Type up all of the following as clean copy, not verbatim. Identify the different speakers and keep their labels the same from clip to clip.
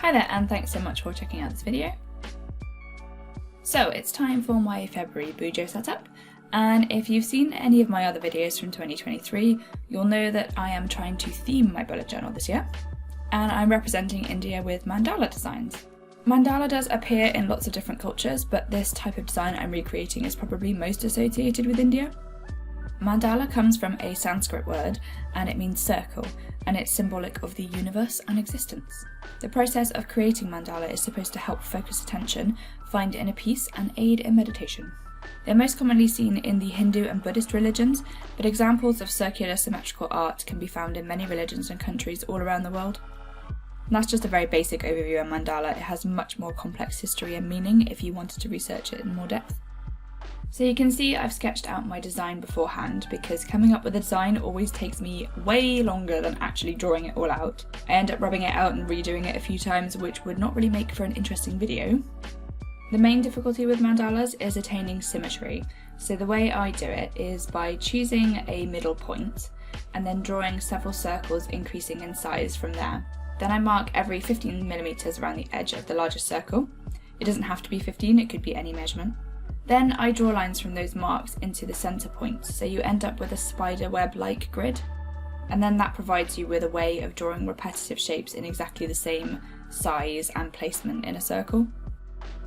Speaker 1: Hi there, and thanks so much for checking out this video. So it's time for my February bujo setup, and if you've seen any of my other videos from 2023, you'll know that I am trying to theme my bullet journal this year, and I'm representing India with mandala designs. Mandala does appear in lots of different cultures, but this type of design I'm recreating is probably most associated with India. Mandala comes from a Sanskrit word, and it means circle, and it's symbolic of the universe and existence. The process of creating mandala is supposed to help focus attention, find inner peace, and aid in meditation. They're most commonly seen in the Hindu and Buddhist religions, but examples of circular symmetrical art can be found in many religions and countries all around the world. And that's just a very basic overview of mandala. It has much more complex history and meaning if you wanted to research it in more depth. So you can see I've sketched out my design beforehand, because coming up with a design always takes me way longer than actually drawing it all out. I end up rubbing it out and redoing it a few times, which would not really make for an interesting video. The main difficulty with mandalas is attaining symmetry. So the way I do it is by choosing a middle point and then drawing several circles increasing in size from there. Then I mark every 15mm around the edge of the largest circle. It doesn't have to be 15, it could be any measurement. Then I draw lines from those marks into the centre points, so you end up with a spider web-like grid. And then that provides you with a way of drawing repetitive shapes in exactly the same size and placement in a circle.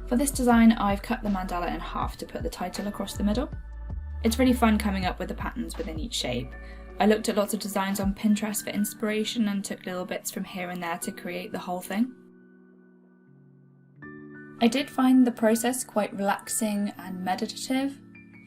Speaker 1: For this design, I've cut the mandala in half to put the title across the middle. It's really fun coming up with the patterns within each shape. I looked at lots of designs on Pinterest for inspiration and took little bits from here and there to create the whole thing. I did find the process quite relaxing and meditative.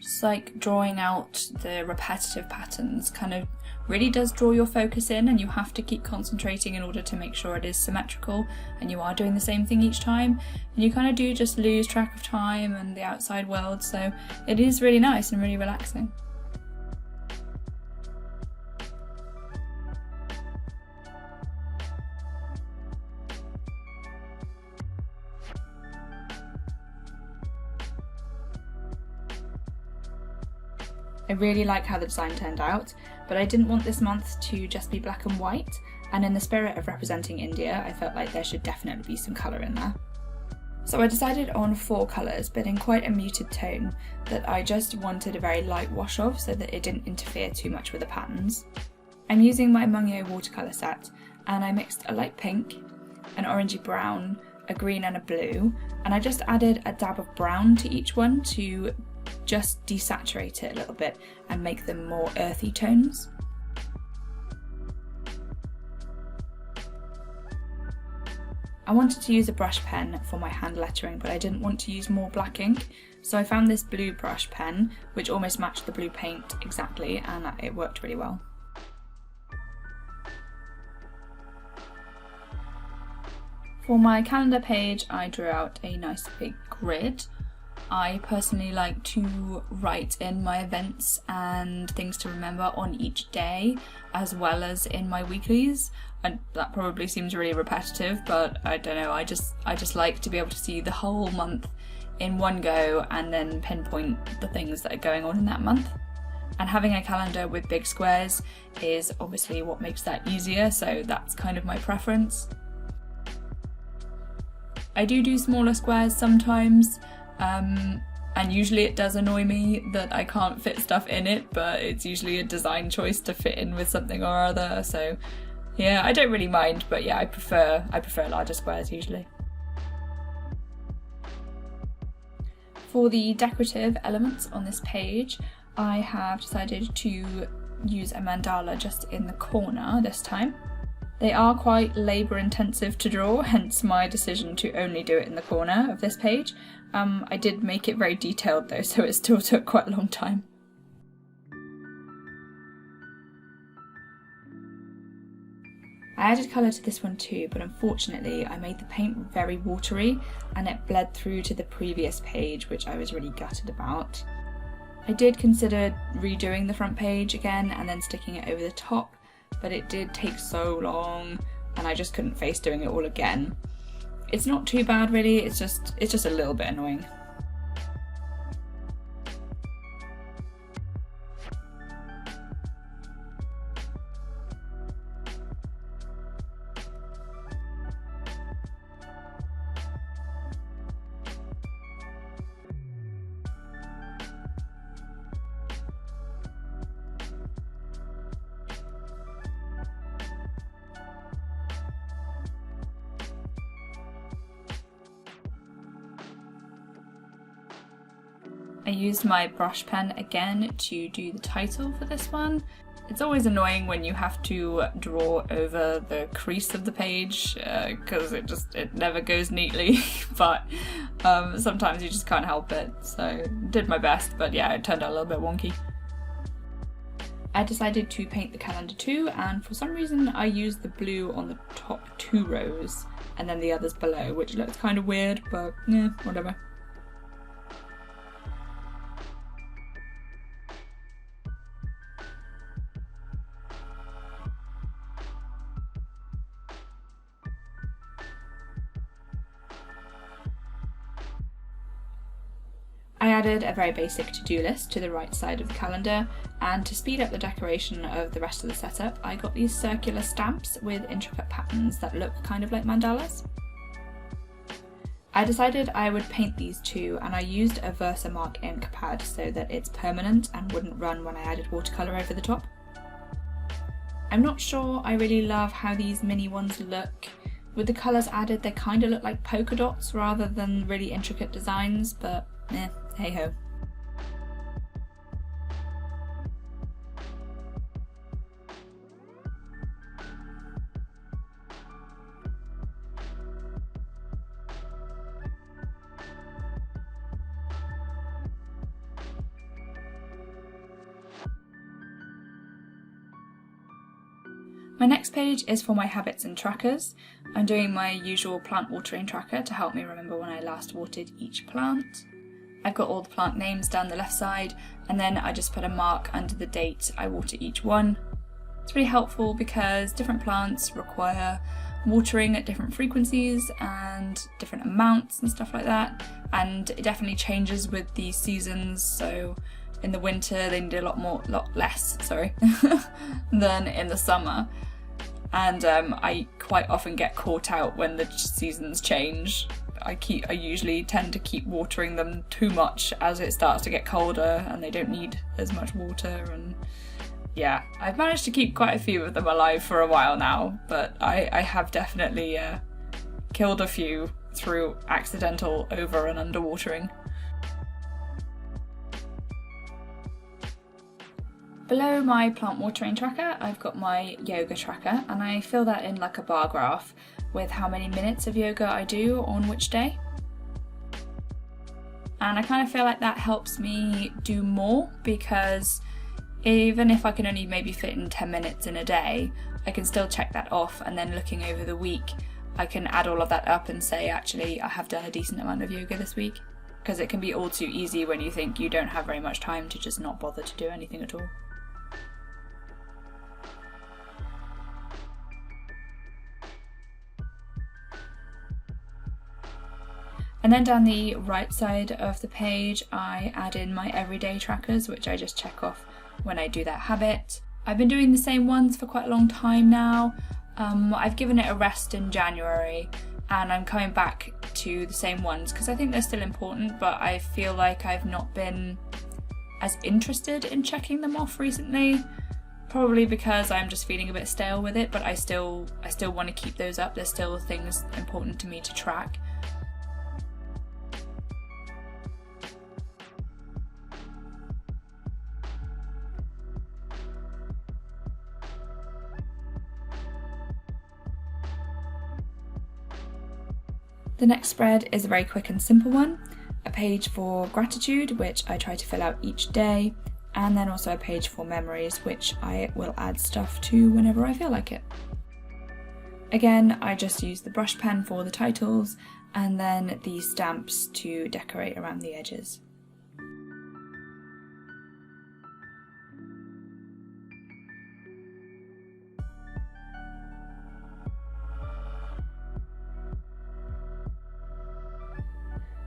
Speaker 1: Just like drawing out the repetitive patterns kind of really does draw your focus in, and you have to keep concentrating in order to make sure it is symmetrical and you are doing the same thing each time. And you kind of do just lose track of time and the outside world, so it is really nice and really relaxing. I really like how the design turned out, but I didn't want this month to just be black and white, and in the spirit of representing India, I felt like there should definitely be some colour in there. So I decided on 4 colours, but in quite a muted tone, that I just wanted a very light wash of so that it didn't interfere too much with the patterns. I'm using my Mungyo watercolour set, and I mixed a light pink, an orangey brown, a green and a blue, and I just added a dab of brown to each one to just desaturate it a little bit and make them more earthy tones. I wanted to use a brush pen for my hand lettering, but I didn't want to use more black ink, so I found this blue brush pen which almost matched the blue paint exactly, and it worked really well. For my calendar page, I drew out a nice big grid. I personally like to write in my events and things to remember on each day, as well as in my weeklies. And that probably seems really repetitive, but I don't know, I just like to be able to see the whole month in one go and then pinpoint the things that are going on in that month. And having a calendar with big squares is obviously what makes that easier, so that's kind of my preference. I do smaller squares sometimes, and usually it does annoy me that I can't fit stuff in it, but it's usually a design choice to fit in with something or other, so yeah, I don't really mind, but yeah, I prefer larger squares usually. For the decorative elements on this page, I have decided to use a mandala just in the corner this time. They are quite labour intensive to draw, hence my decision to only do it in the corner of this page. I did make it very detailed though, so it still took quite a long time. I added colour to this one too, but unfortunately I made the paint very watery and it bled through to the previous page, which I was really gutted about. I did consider redoing the front page again and then sticking it over the top, but it did take so long and I just couldn't face doing it all again. It's not too bad really, it's just a little bit annoying. I used my brush pen again to do the title for this one. It's always annoying when you have to draw over the crease of the page because it never goes neatly, but sometimes you just can't help it. So did my best, but yeah, it turned out a little bit wonky. I decided to paint the calendar too, and for some reason I used the blue on the top 2 rows and then the others below, which looks kind of weird, but yeah, whatever. I added a very basic to-do list to the right side of the calendar, and to speed up the decoration of the rest of the setup, I got these circular stamps with intricate patterns that look kind of like mandalas. I decided I would paint these too, and I used a Versamark ink pad so that it's permanent and wouldn't run when I added watercolour over the top. I'm not sure I really love how these mini ones look. With the colours added, they kind of look like polka dots rather than really intricate designs, but hey ho. My next page is for my habits and trackers. I'm doing my usual plant watering tracker to help me remember when I last watered each plant. I've got all the plant names down the left side, and then I just put a mark under the date I water each one. It's really helpful because different plants require watering at different frequencies and different amounts and stuff like that, and it definitely changes with the seasons. So in the winter they need a lot less than in the summer, and I quite often get caught out when the seasons change. I usually tend to keep watering them too much as it starts to get colder and they don't need as much water, and yeah, I've managed to keep quite a few of them alive for a while now, but I have definitely killed a few through accidental over and under watering. Below my plant watering tracker, I've got my yoga tracker, and I fill that in like a bar graph with how many minutes of yoga I do on which day. And I kind of feel like that helps me do more, because even if I can only maybe fit in 10 minutes in a day, I can still check that off, and then looking over the week, I can add all of that up and say, actually, I have done a decent amount of yoga this week. Because it can be all too easy when you think you don't have very much time to just not bother to do anything at all. And then down the right side of the page, I add in my everyday trackers, which I just check off when I do that habit. I've been doing the same ones for quite a long time now. I've given it a rest in January, and I'm coming back to the same ones because I think they're still important, but I feel like I've not been as interested in checking them off recently. Probably because I'm just feeling a bit stale with it, but I still want to keep those up. There's still things important to me to track. The next spread is a very quick and simple one, a page for gratitude, which I try to fill out each day, and then also a page for memories, which I will add stuff to whenever I feel like it. Again, I just use the brush pen for the titles, and then the stamps to decorate around the edges.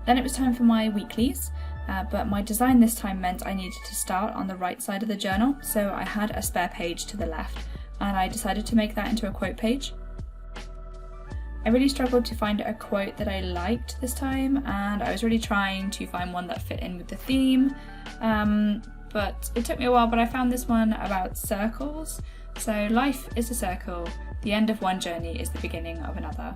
Speaker 1: Then it was time for my weeklies, but my design this time meant I needed to start on the right side of the journal, so I had a spare page to the left, and I decided to make that into a quote page. I really struggled to find a quote that I liked this time, and I was really trying to find one that fit in with the theme, but it took me a while, but I found this one about circles. So, life is a circle, the end of one journey is the beginning of another.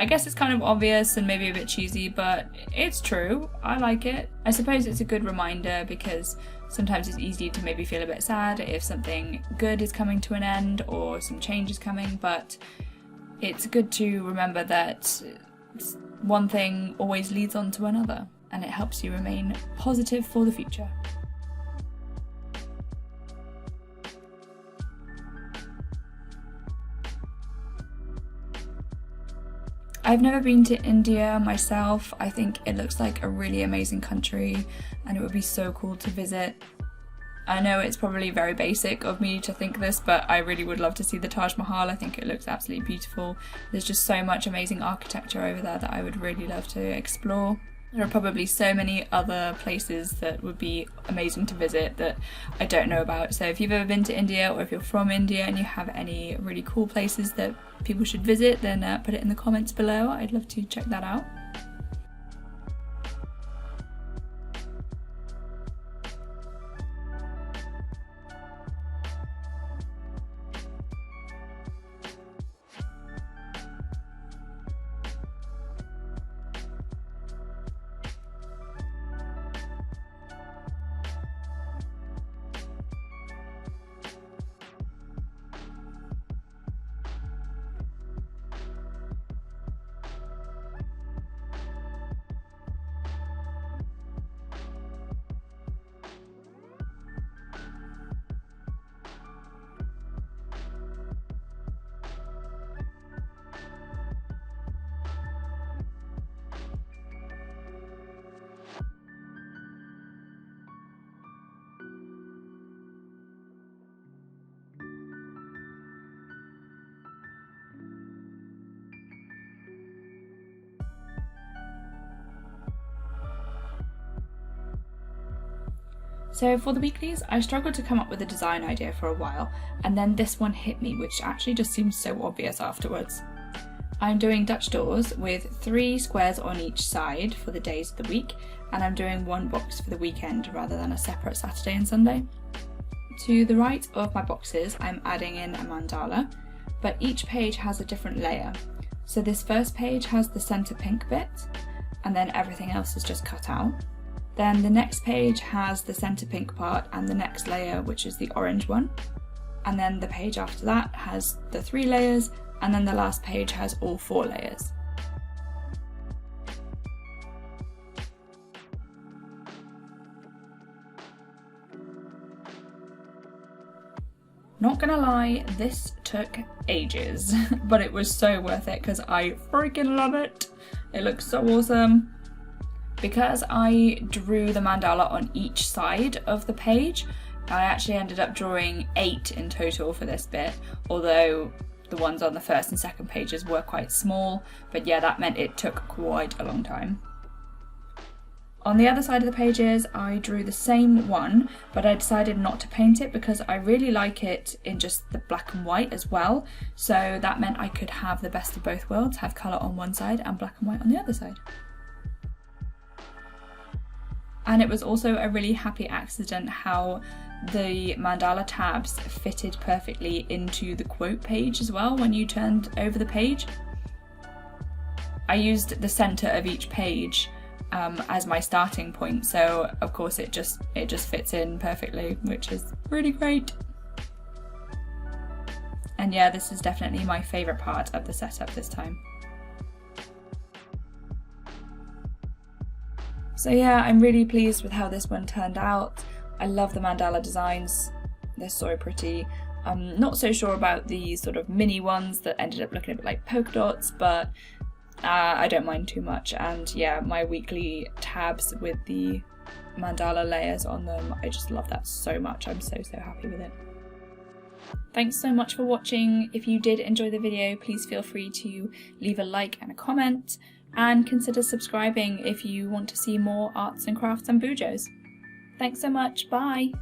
Speaker 1: I guess it's kind of obvious and maybe a bit cheesy, but it's true. I like it. I suppose it's a good reminder because sometimes it's easy to maybe feel a bit sad if something good is coming to an end or some change is coming, but it's good to remember that one thing always leads on to another, and it helps you remain positive for the future. I've never been to India myself. I think it looks like a really amazing country and it would be so cool to visit. I know it's probably very basic of me to think this, but I really would love to see the Taj Mahal. I think it looks absolutely beautiful. There's just so much amazing architecture over there that I would really love to explore. There are probably so many other places that would be amazing to visit that I don't know about. So if you've ever been to India, or if you're from India and you have any really cool places that people should visit, then put it in the comments below. I'd love to check that out. So for the weeklies, I struggled to come up with a design idea for a while, and then this one hit me, which actually just seems so obvious afterwards. I'm doing Dutch doors with 3 squares on each side for the days of the week, and I'm doing 1 box for the weekend rather than a separate Saturday and Sunday. To the right of my boxes, I'm adding in a mandala, but each page has a different layer. So this first page has the centre pink bit, and then everything else is just cut out. Then the next page has the centre pink part and the next layer, which is the orange one. And then the page after that has the 3 layers, and then the last page has all 4 layers. Not gonna lie, this took ages, but it was so worth it because I freaking love it. It looks so awesome. Because I drew the mandala on each side of the page, I actually ended up drawing 8 in total for this bit, although the ones on the first and second pages were quite small, but yeah, that meant it took quite a long time. On the other side of the pages, I drew the same one, but I decided not to paint it because I really like it in just the black and white as well, so that meant I could have the best of both worlds, have colour on one side and black and white on the other side. And it was also a really happy accident how the mandala tabs fitted perfectly into the quote page as well when you turned over the page. I used the centre of each page as my starting point, so of course it just fits in perfectly, which is really great. And yeah, this is definitely my favourite part of the setup this time. So yeah, I'm really pleased with how this one turned out. I love the mandala designs, they're so pretty. I'm not so sure about the sort of mini ones that ended up looking a bit like polka dots, but I don't mind too much. And yeah, my weekly tabs with the mandala layers on them, I just love that so much. I'm so happy with it. Thanks so much for watching. If you did enjoy the video, please feel free to leave a like and a comment, and consider subscribing if you want to see more arts and crafts and bujos. Thanks so much, bye!